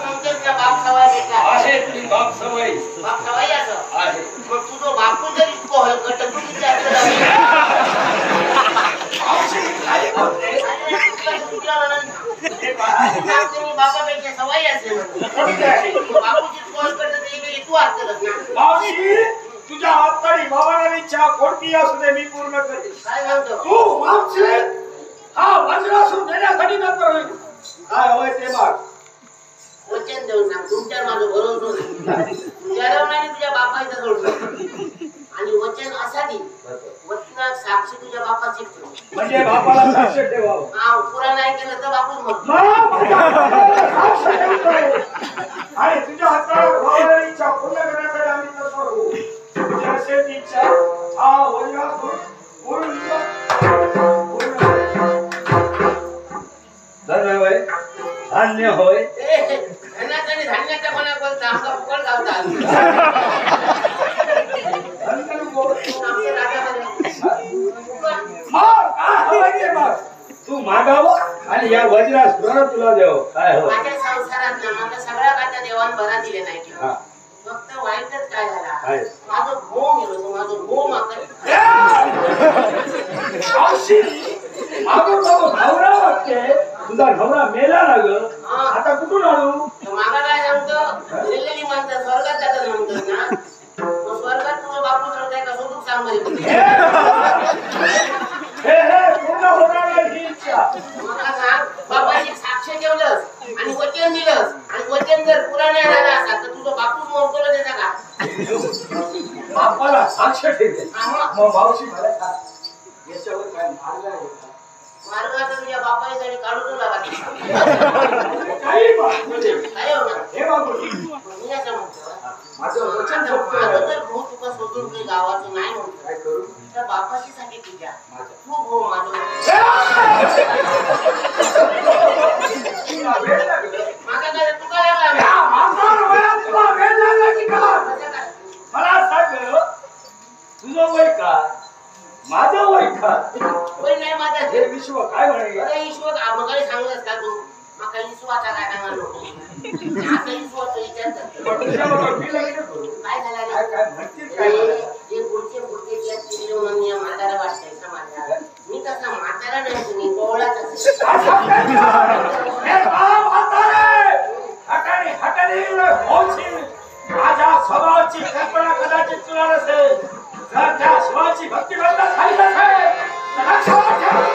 म्हणते तुझा बाप सवय बेटा आहे तुझी बाप सवय असं आहे मग तुझं बापू जरी कटकुटीचा बापापेक्षा सवय असेल बापूची कॉल करत तू असत मावशी तुझ्या हाताने भावाला इच्छा कोणती असू दे मी पूर्ण करेन. काय म्हणतो तू मावशी हा वज्रासूर देण्यासाठी नंतर होईल काय हवंय ते माग वचन देऊन सांग तुमच्यावर माझं भरोसा नाही तुझ्या नाही तुझ्या बापाचं सोडलं आणि वचन असा दे वचनात साक्षी तुझ्या बापाची म्हणजे बापाला साक्ष ठेवावं. हा पुरा नाही केलं तर बापूच म्हणतो आणि तुझ्या हाताला भावाला इच्छा पूर्ण करण्यासाठी आम्ही तत्पर होऊ. तुझी असेल ती इच्छा हा वज्रासूर पूर्ण धन्य होय धान्य होय धनात आणि धान्याच्या कोणा बोलता आमचा फुकट गावता आमचे तू मागावं आणि या वज्रासूराला तुला द्यावं काय हो माझ्या संसारात ना माझा सगळ्या काच्या देवान बरा दिले नाही हा फक्त वाईटच काय झाला काय? माझं भोम गेलो माझं भोम नवरा वाटते तुझा नवरा मेला ना ग आता कुठून आणू मागा काय सांगतो दिलेली माणसं स्वर्गात जातात म्हणतात ना मग स्वर्गात तुझं बापू सांगताय का सोडून सांग पूर्ण होणार नाही ही इच्छा. मला सांग बाबाची साक्ष ठेवलंस आणि वचन दिलंस आणि वचन जर पुरा नाही झाला असता तर तुझं बापूच मोरतोला देता का बापाला साक्ष ठेवले हा, मग मावशी मला सांग याच्यावर काय मार्ग आहे का? मार्ग आता तुझ्या बापासाठी काढून लागा काही मार्ग नाही. काय होणार हे बाबू मी असं म्हणतो माझं वचन माझं फक्त जर भाऊ तुका सोडून काही गावाचं नाही म्हणतो काय करू त्या बापाची साठी तुझ्या तू भाऊ माझं मागा काय तू काय मला सांग तुझं वय का माझं वय का वय नाही माझा हे विश्व काय म्हणे अरे ईश्वर मग सांगलंस का तू मग ईश्वराचा काय सांगणार नको आता ईश्वरचं विचारतात तुझ्याबरोबर मी लग्न करू काय झालं काय काय म्हणतील काय मला? जे पुढचे म्हातारा वाटतंय समाजात मी तसा म्हातारा नाही तुम्ही कोवळाच असेल हे बाप म्हातारे! हटाने होशील. माझ्या स्वभावाची कल्पना कदाचित तुला नसेल जर त्या शिवाची भक्ती करता झाली नसेल तर लक्षात ठेव.